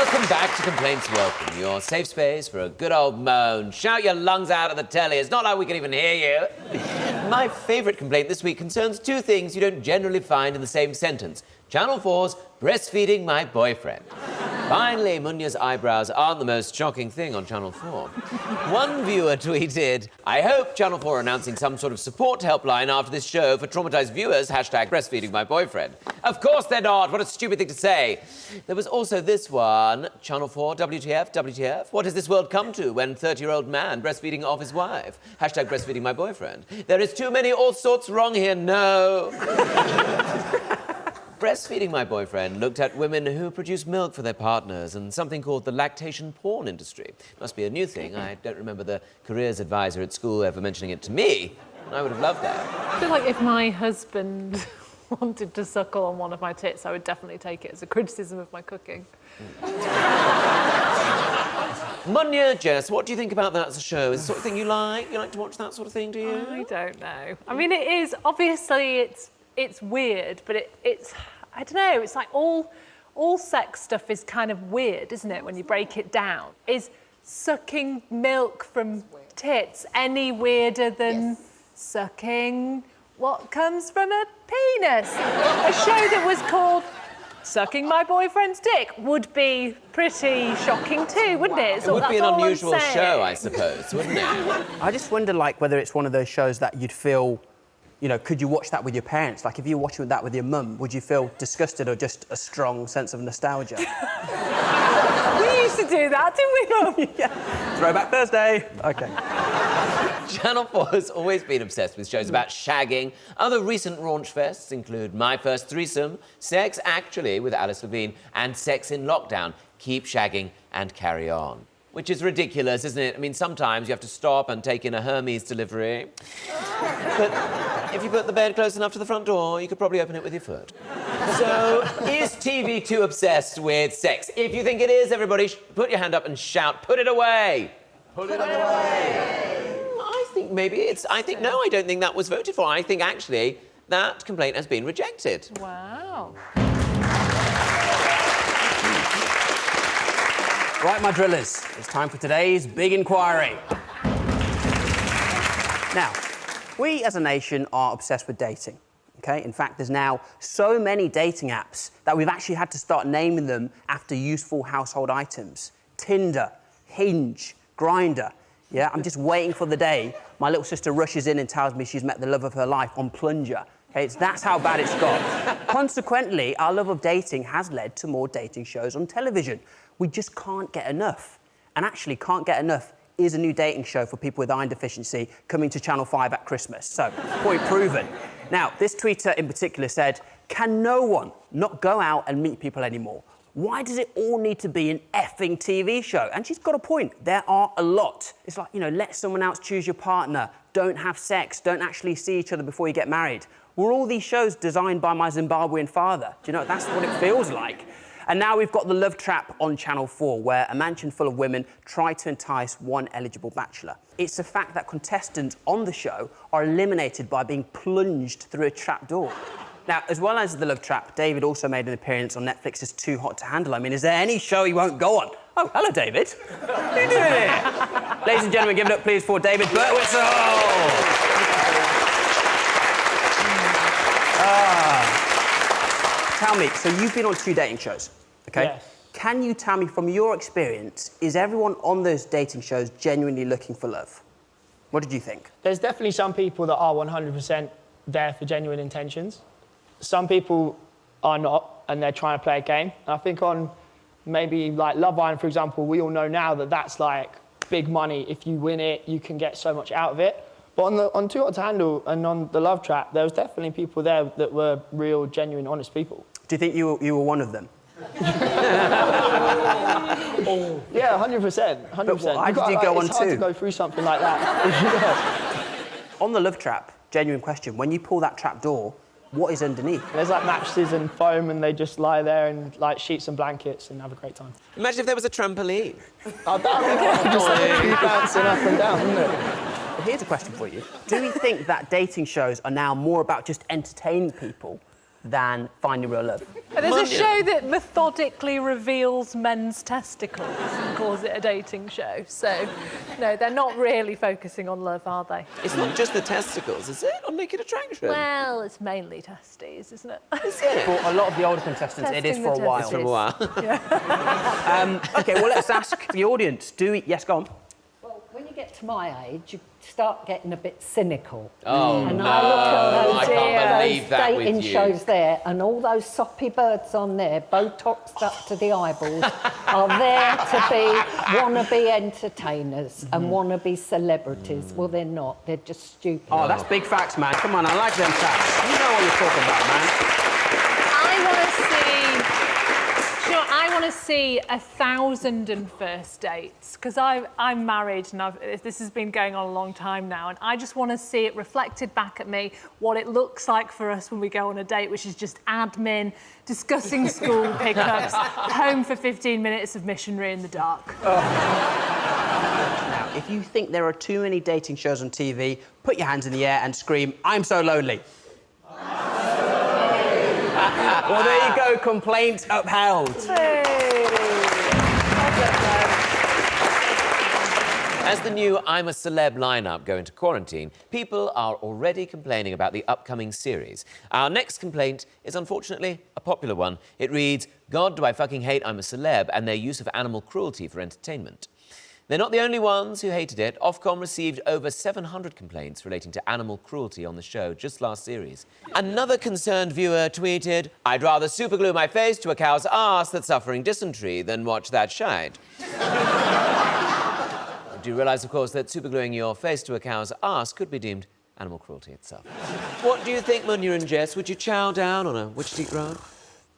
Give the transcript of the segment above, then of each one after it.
Welcome back to Complaints Welcome, your safe space for a good old moan. Shout your lungs out at the telly. It's not like we can even hear you. My favourite complaint this week concerns two things you don't generally find in the same sentence. Channel 4's Breastfeeding My Boyfriend. Finally, Munya's eyebrows aren't the most shocking thing on Channel 4. One viewer tweeted, "I hope Channel 4 are announcing some sort of support helpline after this show for traumatised viewers, hashtag breastfeeding my boyfriend." Of course they're not. What a stupid thing to say. There was also this one. Channel 4, WTF, WTF. What has this world come to when 30-year-old man breastfeeding off his wife? Hashtag breastfeeding my boyfriend. There is too many all sorts wrong here, no. Breastfeeding My Boyfriend looked at women who produce milk for their partners and something called the lactation porn industry. Must be a new thing. I don't remember the careers advisor at school ever mentioning it to me. I would have loved that. I feel like if my husband wanted to suckle on one of my tits, I would definitely take it as a criticism of my cooking. Munya, Jess, what do you think about that as a show? Is it the sort of thing you like? You like to watch that sort of thing, do you? I don't know. I mean, it is, obviously, it's weird, but it's, I don't know, it's like all sex stuff is kind of weird, isn't it, when you break it down? Is sucking milk from tits any weirder than sucking what comes from a penis? A show that was called Sucking My Boyfriend's Dick would be pretty shocking too, wouldn't it? It would be an unusual show, I suppose, wouldn't it? I just wonder, like, whether it's one of those shows that you'd feel, you know, could you watch that with your parents? Like, if you were watching that with your mum, would you feel disgusted or just a strong sense of nostalgia? We used to do that, didn't we, Mum? Yeah. Throwback Thursday. OK. Channel 4 has always been obsessed with shows about shagging. Other recent raunch fests include My First Threesome, Sex Actually with Alice Levine, and Sex in Lockdown, Keep Shagging and Carry On. Which is ridiculous, isn't it? I mean, sometimes you have to stop and take in a Hermes delivery. But if you put the bed close enough to the front door, you could probably open it with your foot. So, is TV too obsessed with sex? If you think it is, everybody, put your hand up and shout, "Put it away!" Put it away! I think maybe it's... I don't think that was voted for. I think, actually, that complaint has been rejected. Wow. Right, my drillers, it's time for today's big inquiry. Now, we as a nation are obsessed with dating, OK? In fact, there's now so many dating apps that we've actually had to start naming them after useful household items. Tinder, Hinge, Grindr. Yeah, I'm just waiting for the day my little sister rushes in and tells me she's met the love of her life on Plunger. Okay, that's how bad it's got. Consequently, our love of dating has led to more dating shows on television. We just can't get enough. And actually, Can't Get Enough is a new dating show for people with iron deficiency coming to Channel 5 at Christmas. So, point proven. Now, this tweeter in particular said, "Can no one not go out and meet people anymore? Why does it all need to be an effing TV show?" And she's got a point. There are a lot. It's like, you know, let someone else choose your partner, don't have sex, don't actually see each other before you get married. Were all these shows designed by my Zimbabwean father? Do you know, that's what it feels like. And now we've got The Love Trap on Channel 4, where a mansion full of women try to entice one eligible bachelor. It's the fact that contestants on the show are eliminated by being plunged through a trapdoor. Now, as well as The Love Trap, David also made an appearance on Netflix's Too Hot to Handle. I mean, is there any show he won't go on? Oh, hello, David. What are you doing here? Ladies and gentlemen, give it up, please, for David Burtwitzel. Tell me, so you've been on 2 dating shows, OK? Yes. Can you tell me, from your experience, is everyone on those dating shows genuinely looking for love? What did you think? There's definitely some people that are 100% there for genuine intentions. Some people are not, and they're trying to play a game. I think on maybe like Love Island, for example, we all know now that that's like big money. If you win it, you can get so much out of it. But on Too Hot to Handle and on The Love Trap, there was definitely people there that were real, genuine, honest people. Do you think you were one of them? Yeah, 100%. 100%. But why did you go on It's hard two? to go through something like that. On The Love Trap, genuine question, when you pull that trap door, what is underneath? There's like mattresses and foam, and they just lie there and like sheets and blankets and have a great time. Imagine if there was a trampoline. Oh, that would be just bouncing up and down, wouldn't it? Well, here's a question for you. Do we think that dating shows are now more about just entertaining people than finding real love. There's a show that methodically reveals men's testicles and calls it a dating show. So, no, they're not really focusing on love, are they? It's not just the testicles, is it? On Naked Attraction. Well, it's mainly testes, isn't it? Is it? For a lot of the older contestants, it is Testing for a the while. It's for a while. OK, well, let's ask the audience. Yes, go on. Well, when you get to my age, you start getting a bit cynical. Oh, and no. I look at those, I can't believe those that with dating you. shows there, and all those soppy birds on there, Botoxed up to the eyeballs, are there to be wannabe entertainers and wannabe celebrities. Well, they're not. They're just stupid. Oh, that's big facts, man. Come on, I like them facts. You know what you're talking about, man. I want to see 1,000 first dates, because I'm married and this has been going on a long time now, and I just want to see it reflected back at me what it looks like for us when we go on a date, which is just admin, discussing school pickups, home for 15 minutes of missionary in the dark. Now, if you think there are too many dating shows on TV, put your hands in the air and scream, "I'm so lonely." Well, there you go, complaint upheld. As the new I'm a Celeb lineup go into quarantine, people are already complaining about the upcoming series. Our next complaint is unfortunately a popular one. It reads, "God, do I fucking hate I'm a Celeb and their use of animal cruelty for entertainment." They're not the only ones who hated it. Ofcom received over 700 complaints relating to animal cruelty on the show just last series. Another concerned viewer tweeted, "I'd rather superglue my face to a cow's arse that's suffering dysentery than watch that shite." Do you realise, of course, that supergluing your face to a cow's arse could be deemed animal cruelty itself? What do you think, Munya and Jess? Would you chow down on a witch-deep road?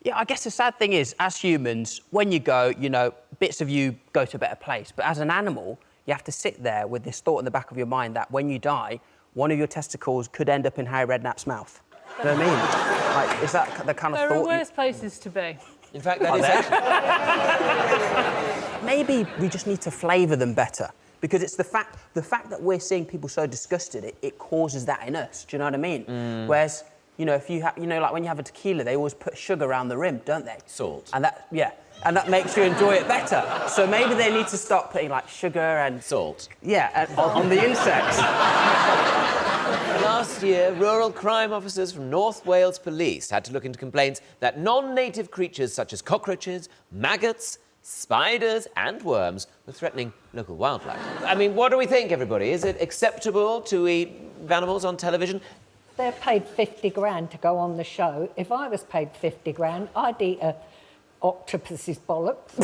Yeah, I guess the sad thing is, as humans, when you go, you know, bits of you go to a better place. But as an animal, you have to sit there with this thought in the back of your mind that when you die, one of your testicles could end up in Harry Redknapp's mouth. You know what I mean? Like, is that the kind of There thought? are worse places to be. In fact, that is actually... Maybe we just need to flavour them better. Because it's the fact that we're seeing people so disgusted, it causes that in us. Do you know what I mean? Whereas, you know, if you have, you know, like when you have a tequila, they always put sugar around the rim, don't they? Salt. And that, yeah, and that makes you enjoy it better. So maybe they need to start putting like sugar and Salt. Yeah, on the insects. Last year, rural crime officers from North Wales Police had to look into complaints that non-native creatures such as cockroaches, maggots, spiders and worms were threatening local wildlife. I mean, what do we think, everybody? Is it acceptable to eat animals on television? They're paid 50 grand to go on the show. If I was paid 50 grand, I'd eat a octopus's bollocks.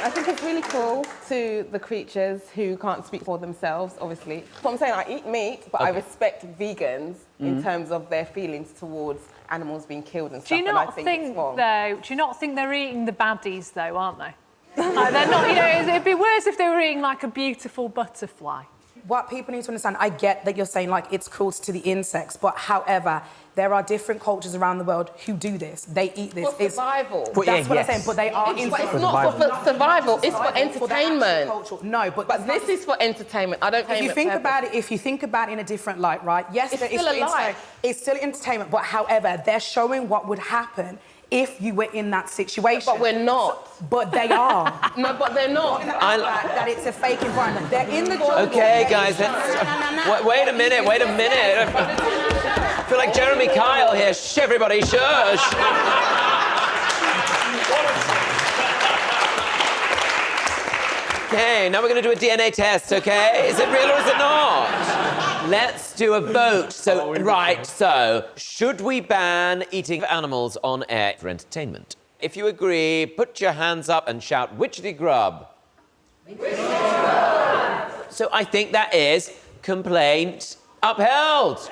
I think it's really cool to the creatures who can't speak for themselves, obviously. What I'm saying, I eat meat, but I respect vegans in terms of their feelings towards animals being killed and stuff. Do you not think, though, do you not think they're eating the baddies, though, aren't they? Like, they're not, you know, it'd be worse if they were eating, like, a beautiful butterfly. What people need to understand, I get that you're saying, like, it's cruelty to the insects, but however, there are different cultures around the world who do this. They eat this. For survival. That's what I'm saying, but they are... It's not for survival, it's for entertainment. No, but this is for entertainment. I don't think if you think about it in a different light, right? Yes, it's still a life. It's still entertainment, but however, they're showing what would happen if you were in that situation. But we're not. But they are. No, but they're not. That it's a fake environment. They're in the jungle. Okay, guys, wait a minute. I feel like Jeremy Kyle here. Shh, everybody, shush. Okay, now we're going to do a DNA test, okay? Is it real or is it not? Let's do a vote. So, should we ban eating animals on air for entertainment? If you agree, put your hands up and shout, "Witchetty grub." So I think that is complaint upheld.